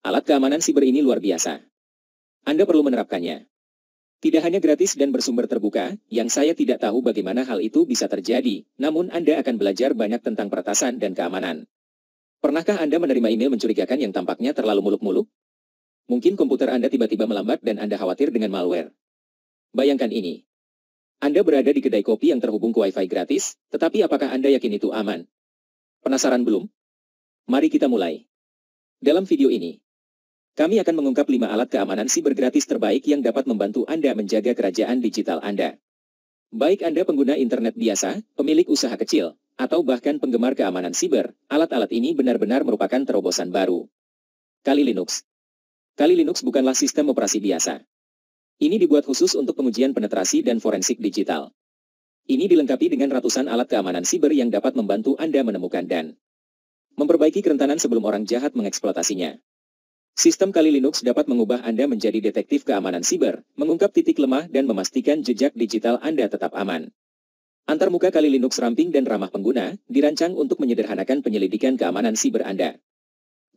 Alat keamanan siber ini luar biasa. Anda perlu menerapkannya. Tidak hanya gratis dan bersumber terbuka, yang saya tidak tahu bagaimana hal itu bisa terjadi, namun Anda akan belajar banyak tentang peretasan dan keamanan. Pernahkah Anda menerima email mencurigakan yang tampaknya terlalu muluk-muluk? Mungkin komputer Anda tiba-tiba melambat dan Anda khawatir dengan malware. Bayangkan ini. Anda berada di kedai kopi yang terhubung ke Wi-Fi gratis, tetapi apakah Anda yakin itu aman? Penasaran belum? Mari kita mulai. Dalam video ini, kami akan mengungkap 5 alat keamanan siber gratis terbaik yang dapat membantu Anda menjaga kerajaan digital Anda. Baik Anda pengguna internet biasa, pemilik usaha kecil, atau bahkan penggemar keamanan siber, alat-alat ini benar-benar merupakan terobosan baru. Kali Linux. Kali Linux bukanlah sistem operasi biasa. Ini dibuat khusus untuk pengujian penetrasi dan forensik digital. Ini dilengkapi dengan ratusan alat keamanan siber yang dapat membantu Anda menemukan dan memperbaiki kerentanan sebelum orang jahat mengeksploitasinya. Sistem Kali Linux dapat mengubah Anda menjadi detektif keamanan siber, mengungkap titik lemah dan memastikan jejak digital Anda tetap aman. Antarmuka Kali Linux ramping dan ramah pengguna, dirancang untuk menyederhanakan penyelidikan keamanan siber Anda.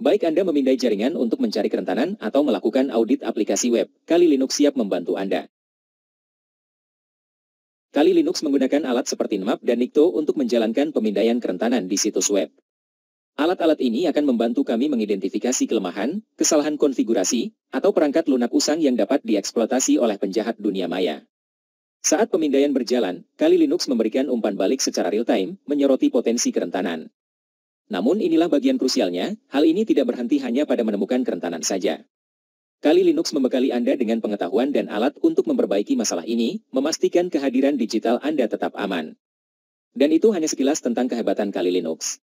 Baik Anda memindai jaringan untuk mencari kerentanan atau melakukan audit aplikasi web, Kali Linux siap membantu Anda. Kali Linux menggunakan alat seperti Nmap dan Nikto untuk menjalankan pemindaian kerentanan di situs web. Alat-alat ini akan membantu kami mengidentifikasi kelemahan, kesalahan konfigurasi, atau perangkat lunak usang yang dapat dieksploitasi oleh penjahat dunia maya. Saat pemindaian berjalan, Kali Linux memberikan umpan balik secara real-time, menyoroti potensi kerentanan. Namun inilah bagian krusialnya, hal ini tidak berhenti hanya pada menemukan kerentanan saja. Kali Linux membekali Anda dengan pengetahuan dan alat untuk memperbaiki masalah ini, memastikan kehadiran digital Anda tetap aman. Dan itu hanya sekilas tentang kehebatan Kali Linux.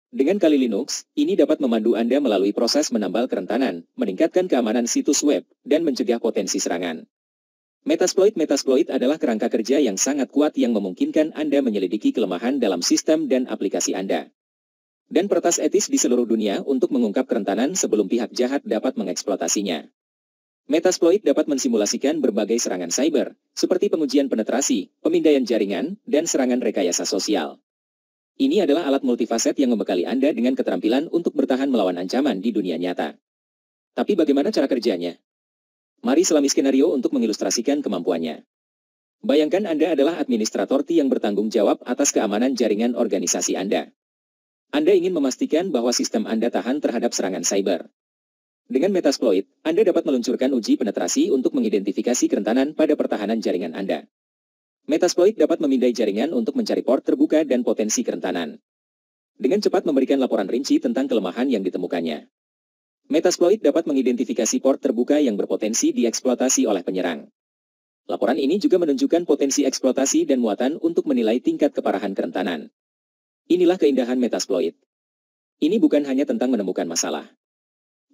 Dengan Kali Linux, ini dapat memandu Anda melalui proses menambal kerentanan, meningkatkan keamanan situs web, dan mencegah potensi serangan. Metasploit adalah kerangka kerja yang sangat kuat yang memungkinkan Anda menyelidiki kelemahan dalam sistem dan aplikasi Anda. Dan peretas etis di seluruh dunia untuk mengungkap kerentanan sebelum pihak jahat dapat mengeksploitasinya. Metasploit dapat mensimulasikan berbagai serangan cyber, seperti pengujian penetrasi, pemindaian jaringan, dan serangan rekayasa sosial. Ini adalah alat multifaset yang membekali Anda dengan keterampilan untuk bertahan melawan ancaman di dunia nyata. Tapi bagaimana cara kerjanya? Mari selami skenario untuk mengilustrasikan kemampuannya. Bayangkan Anda adalah administrator TI yang bertanggung jawab atas keamanan jaringan organisasi Anda. Anda ingin memastikan bahwa sistem Anda tahan terhadap serangan cyber. Dengan Metasploit, Anda dapat meluncurkan uji penetrasi untuk mengidentifikasi kerentanan pada pertahanan jaringan Anda. Metasploit dapat memindai jaringan untuk mencari port terbuka dan potensi kerentanan. Dengan cepat memberikan laporan rinci tentang kelemahan yang ditemukannya. Metasploit dapat mengidentifikasi port terbuka yang berpotensi dieksploitasi oleh penyerang. Laporan ini juga menunjukkan potensi eksploitasi dan muatan untuk menilai tingkat keparahan kerentanan. Inilah keindahan Metasploit. Ini bukan hanya tentang menemukan masalah.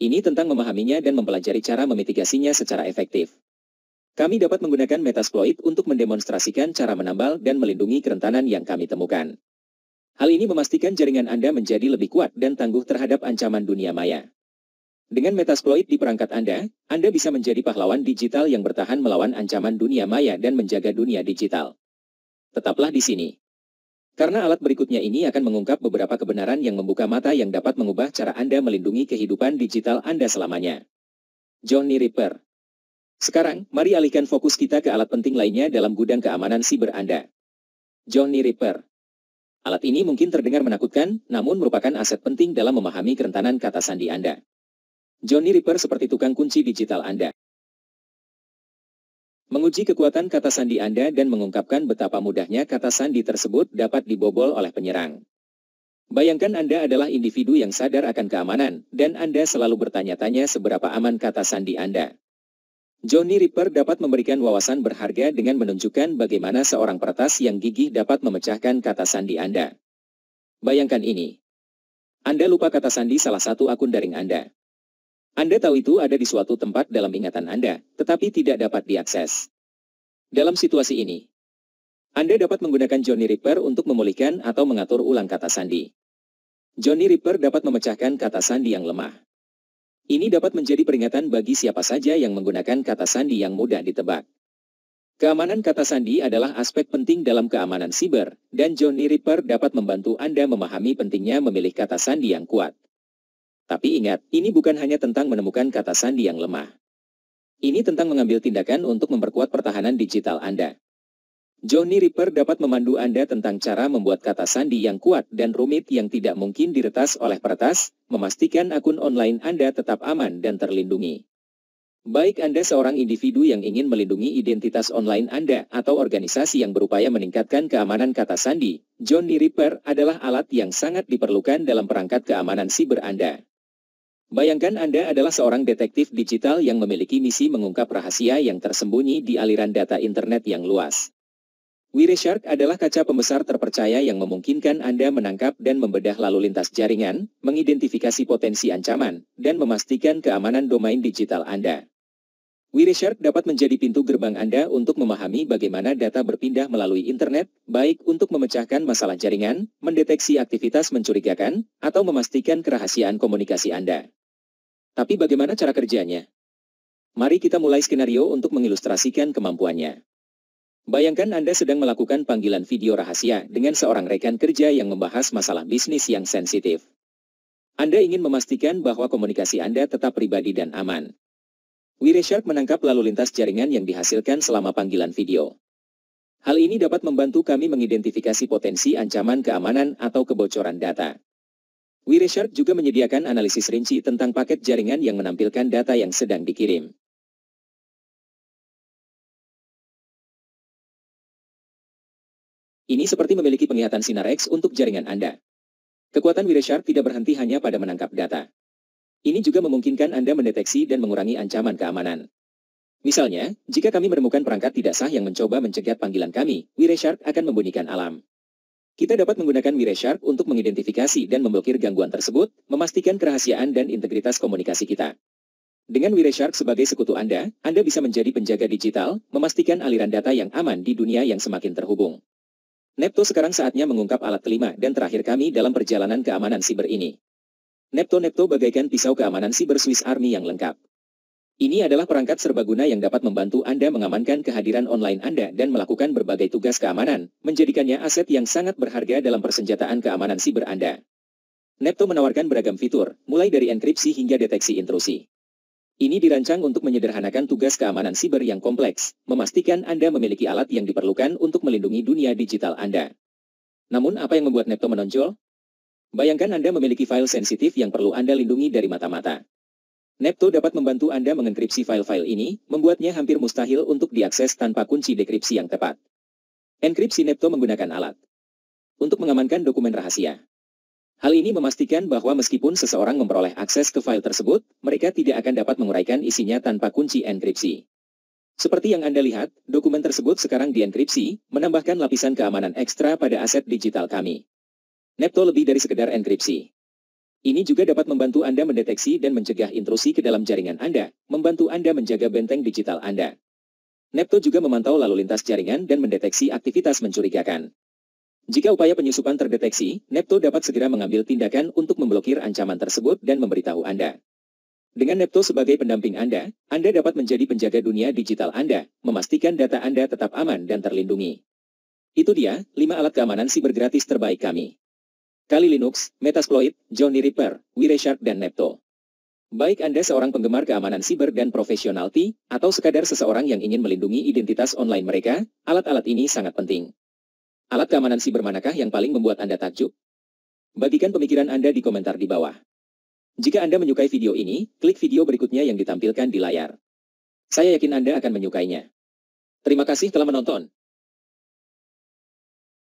Ini tentang memahaminya dan mempelajari cara memitigasinya secara efektif. Kami dapat menggunakan Metasploit untuk mendemonstrasikan cara menambal dan melindungi kerentanan yang kami temukan. Hal ini memastikan jaringan Anda menjadi lebih kuat dan tangguh terhadap ancaman dunia maya. Dengan Metasploit di perangkat Anda bisa menjadi pahlawan digital yang bertahan melawan ancaman dunia maya dan menjaga dunia digital. Tetaplah di sini. Karena alat berikutnya ini akan mengungkap beberapa kebenaran yang membuka mata yang dapat mengubah cara Anda melindungi kehidupan digital Anda selamanya. Johnny Ripper. Sekarang, mari alihkan fokus kita ke alat penting lainnya dalam gudang keamanan siber Anda. Johnny Ripper. Alat ini mungkin terdengar menakutkan, namun merupakan aset penting dalam memahami kerentanan kata sandi Anda. Johnny Ripper seperti tukang kunci digital Anda. Menguji kekuatan kata sandi Anda dan mengungkapkan betapa mudahnya kata sandi tersebut dapat dibobol oleh penyerang. Bayangkan Anda adalah individu yang sadar akan keamanan, dan Anda selalu bertanya-tanya seberapa aman kata sandi Anda. Johnny Ripper dapat memberikan wawasan berharga dengan menunjukkan bagaimana seorang peretas yang gigih dapat memecahkan kata sandi Anda. Bayangkan ini. Anda lupa kata sandi salah satu akun daring Anda. Anda tahu itu ada di suatu tempat dalam ingatan Anda, tetapi tidak dapat diakses. Dalam situasi ini, Anda dapat menggunakan Johnny Ripper untuk memulihkan atau mengatur ulang kata sandi. Johnny Ripper dapat memecahkan kata sandi yang lemah. Ini dapat menjadi peringatan bagi siapa saja yang menggunakan kata sandi yang mudah ditebak. Keamanan kata sandi adalah aspek penting dalam keamanan siber, dan Johnny Ripper dapat membantu Anda memahami pentingnya memilih kata sandi yang kuat. Tapi ingat, ini bukan hanya tentang menemukan kata sandi yang lemah. Ini tentang mengambil tindakan untuk memperkuat pertahanan digital Anda. Johnny Ripper dapat memandu Anda tentang cara membuat kata sandi yang kuat dan rumit yang tidak mungkin diretas oleh peretas, memastikan akun online Anda tetap aman dan terlindungi. Baik Anda seorang individu yang ingin melindungi identitas online Anda atau organisasi yang berupaya meningkatkan keamanan kata sandi, Johnny Ripper adalah alat yang sangat diperlukan dalam perangkat keamanan siber Anda. Bayangkan Anda adalah seorang detektif digital yang memiliki misi mengungkap rahasia yang tersembunyi di aliran data internet yang luas. Wireshark adalah kaca pembesar terpercaya yang memungkinkan Anda menangkap dan membedah lalu lintas jaringan, mengidentifikasi potensi ancaman, dan memastikan keamanan domain digital Anda. Wireshark dapat menjadi pintu gerbang Anda untuk memahami bagaimana data berpindah melalui internet, baik untuk memecahkan masalah jaringan, mendeteksi aktivitas mencurigakan, atau memastikan kerahasiaan komunikasi Anda. Tapi bagaimana cara kerjanya? Mari kita mulai skenario untuk mengilustrasikan kemampuannya. Bayangkan Anda sedang melakukan panggilan video rahasia dengan seorang rekan kerja yang membahas masalah bisnis yang sensitif. Anda ingin memastikan bahwa komunikasi Anda tetap pribadi dan aman. Wireshark menangkap lalu lintas jaringan yang dihasilkan selama panggilan video. Hal ini dapat membantu kami mengidentifikasi potensi ancaman keamanan atau kebocoran data. Wireshark juga menyediakan analisis rinci tentang paket jaringan yang menampilkan data yang sedang dikirim. Ini seperti memiliki penglihatan sinar X untuk jaringan Anda. Kekuatan Wireshark tidak berhenti hanya pada menangkap data. Ini juga memungkinkan Anda mendeteksi dan mengurangi ancaman keamanan. Misalnya, jika kami menemukan perangkat tidak sah yang mencoba mencegat panggilan kami, Wireshark akan membunyikan alarm. Kita dapat menggunakan Wireshark untuk mengidentifikasi dan memblokir gangguan tersebut, memastikan kerahasiaan dan integritas komunikasi kita. Dengan Wireshark sebagai sekutu Anda bisa menjadi penjaga digital, memastikan aliran data yang aman di dunia yang semakin terhubung. Nepto sekarang saatnya mengungkap alat kelima dan terakhir kami dalam perjalanan keamanan siber ini. Nepto bagaikan pisau keamanan siber Swiss Army yang lengkap. Ini adalah perangkat serbaguna yang dapat membantu Anda mengamankan kehadiran online Anda dan melakukan berbagai tugas keamanan, menjadikannya aset yang sangat berharga dalam persenjataan keamanan siber Anda. Nepto menawarkan beragam fitur, mulai dari enkripsi hingga deteksi intrusi. Ini dirancang untuk menyederhanakan tugas keamanan siber yang kompleks, memastikan Anda memiliki alat yang diperlukan untuk melindungi dunia digital Anda. Namun apa yang membuat Nepto menonjol? Bayangkan Anda memiliki file sensitif yang perlu Anda lindungi dari mata-mata. Nepto dapat membantu Anda mengenkripsi file-file ini, membuatnya hampir mustahil untuk diakses tanpa kunci dekripsi yang tepat. Enkripsi Nepto menggunakan alat untuk mengamankan dokumen rahasia. Hal ini memastikan bahwa meskipun seseorang memperoleh akses ke file tersebut, mereka tidak akan dapat menguraikan isinya tanpa kunci enkripsi. Seperti yang Anda lihat, dokumen tersebut sekarang dienkripsi, menambahkan lapisan keamanan ekstra pada aset digital kami. Nepto lebih dari sekedar enkripsi. Ini juga dapat membantu Anda mendeteksi dan mencegah intrusi ke dalam jaringan Anda, membantu Anda menjaga benteng digital Anda. Nepto juga memantau lalu lintas jaringan dan mendeteksi aktivitas mencurigakan. Jika upaya penyusupan terdeteksi, Nepto dapat segera mengambil tindakan untuk memblokir ancaman tersebut dan memberitahu Anda. Dengan Nepto sebagai pendamping Anda dapat menjadi penjaga dunia digital Anda, memastikan data Anda tetap aman dan terlindungi. Itu dia, 5 alat keamanan siber gratis terbaik kami. Kali Linux, Metasploit, Johnny Ripper, Wireshark dan Nepto. Baik Anda seorang penggemar keamanan siber dan profesionality, atau sekadar seseorang yang ingin melindungi identitas online mereka, alat-alat ini sangat penting. Alat keamanan siber manakah yang paling membuat Anda takjub? Bagikan pemikiran Anda di komentar di bawah. Jika Anda menyukai video ini, klik video berikutnya yang ditampilkan di layar. Saya yakin Anda akan menyukainya. Terima kasih telah menonton.